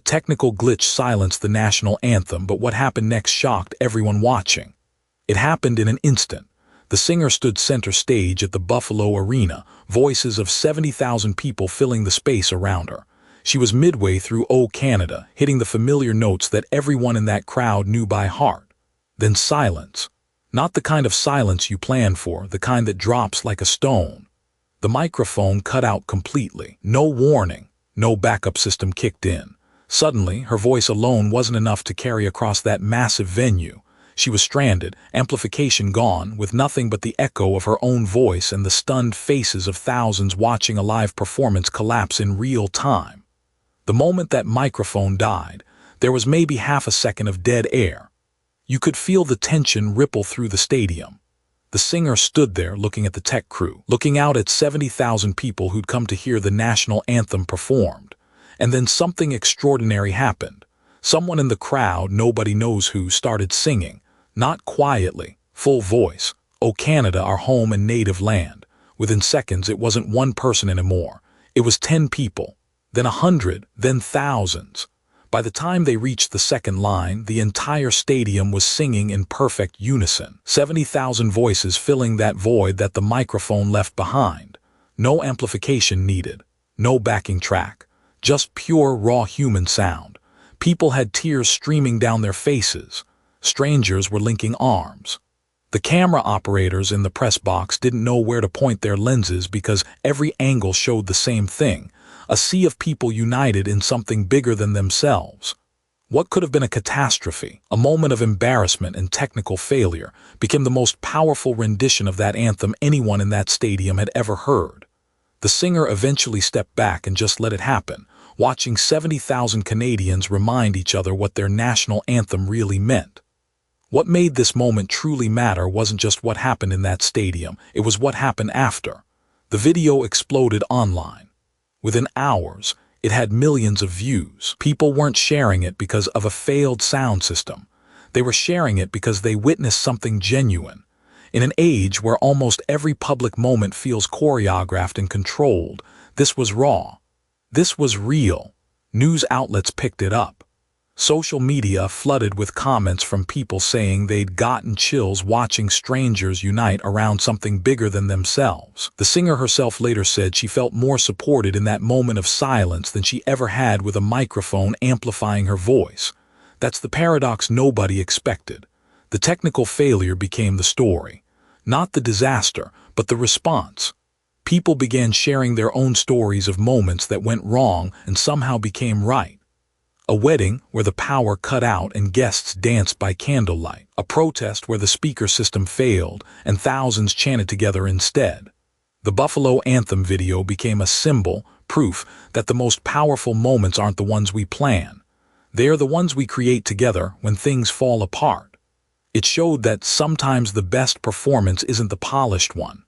technical glitch silenced the national anthem, but what happened next shocked everyone watching. It happened in an instant. The singer stood center stage at the Buffalo Arena, voices of 70,000 people filling the space around her. She was midway through "O Canada," hitting the familiar notes that everyone in that crowd knew by heart. Then silence. Not the kind of silence you plan for, the kind that drops like a stone. The microphone cut out completely. No warning, no backup system kicked in. Suddenly, her voice alone wasn't enough to carry across that massive venue. She was stranded, amplification gone, with nothing but the echo of her own voice and the stunned faces of thousands watching a live performance collapse in real time. The moment that microphone died, there was maybe half a second of dead air. You could feel the tension ripple through the stadium. The singer stood there looking at the tech crew, looking out at 70,000 people who'd come to hear the national anthem performed. And then something extraordinary happened. Someone in the crowd, nobody knows who, started singing. Not quietly, full voice, "O Canada, our home and native land." Within seconds, it wasn't one person anymore. It was 10 people, then 100, then thousands. By the time they reached the second line, the entire stadium was singing in perfect unison. 70,000 voices filling that void that the microphone left behind. No amplification needed, no backing track, just pure, raw human sound. People had tears streaming down their faces. Strangers were linking arms. The camera operators in the press box didn't know where to point their lenses because every angle showed the same thing, a sea of people united in something bigger than themselves. What could have been a catastrophe, a moment of embarrassment and technical failure, became the most powerful rendition of that anthem anyone in that stadium had ever heard. The singer eventually stepped back and just let it happen, watching 70,000 Canadians remind each other what their national anthem really meant. What made this moment truly matter wasn't just what happened in that stadium, it was what happened after. The video exploded online. Within hours, it had millions of views. People weren't sharing it because of a failed sound system. They were sharing it because they witnessed something genuine. In an age where almost every public moment feels choreographed and controlled, this was raw. This was real. News outlets picked it up. Social media flooded with comments from people saying they'd gotten chills watching strangers unite around something bigger than themselves. The singer herself later said she felt more supported in that moment of silence than she ever had with a microphone amplifying her voice. That's the paradox nobody expected. The technical failure became the story. Not the disaster, but the response. People began sharing their own stories of moments that went wrong and somehow became right. A wedding where the power cut out and guests danced by candlelight. A protest where the speaker system failed and thousands chanted together instead. The Buffalo Anthem video became a symbol, proof that the most powerful moments aren't the ones we plan. They're the ones we create together when things fall apart. It showed that sometimes the best performance isn't the polished one.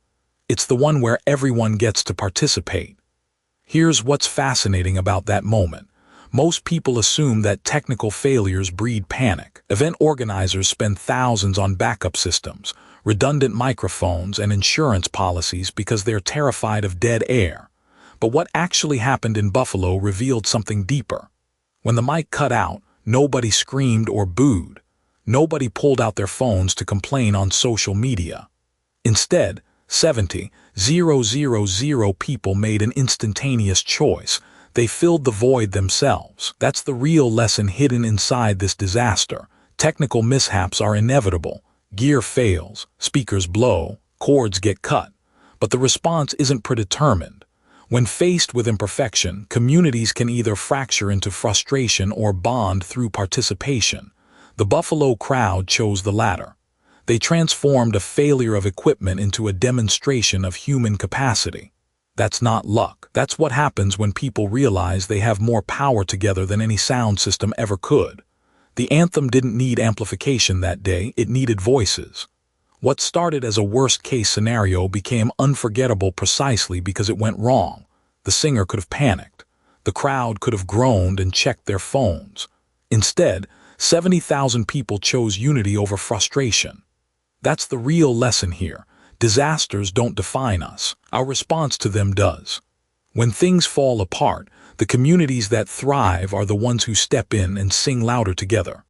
It's the one where everyone gets to participate. Here's what's fascinating about that moment. Most people assume that technical failures breed panic. Event organizers spend thousands on backup systems, redundant microphones, and insurance policies because they're terrified of dead air. But what actually happened in Buffalo revealed something deeper. When the mic cut out, nobody screamed or booed. Nobody pulled out their phones to complain on social media. Instead, 70,000 people made an instantaneous choice. They filled the void themselves. That's the real lesson hidden inside this disaster. Technical mishaps are inevitable. Gear fails, speakers blow, cords get cut. But the response isn't predetermined. When faced with imperfection, communities can either fracture into frustration or bond through participation. The Buffalo crowd chose the latter. They transformed a failure of equipment into a demonstration of human capacity. That's not luck. That's what happens when people realize they have more power together than any sound system ever could. The anthem didn't need amplification that day, it needed voices. What started as a worst-case scenario became unforgettable precisely because it went wrong. The singer could have panicked. The crowd could have groaned and checked their phones. Instead, 70,000 people chose unity over frustration. That's the real lesson here. Disasters don't define us. Our response to them does. When things fall apart, The communities that thrive are the ones who step in and sing louder together.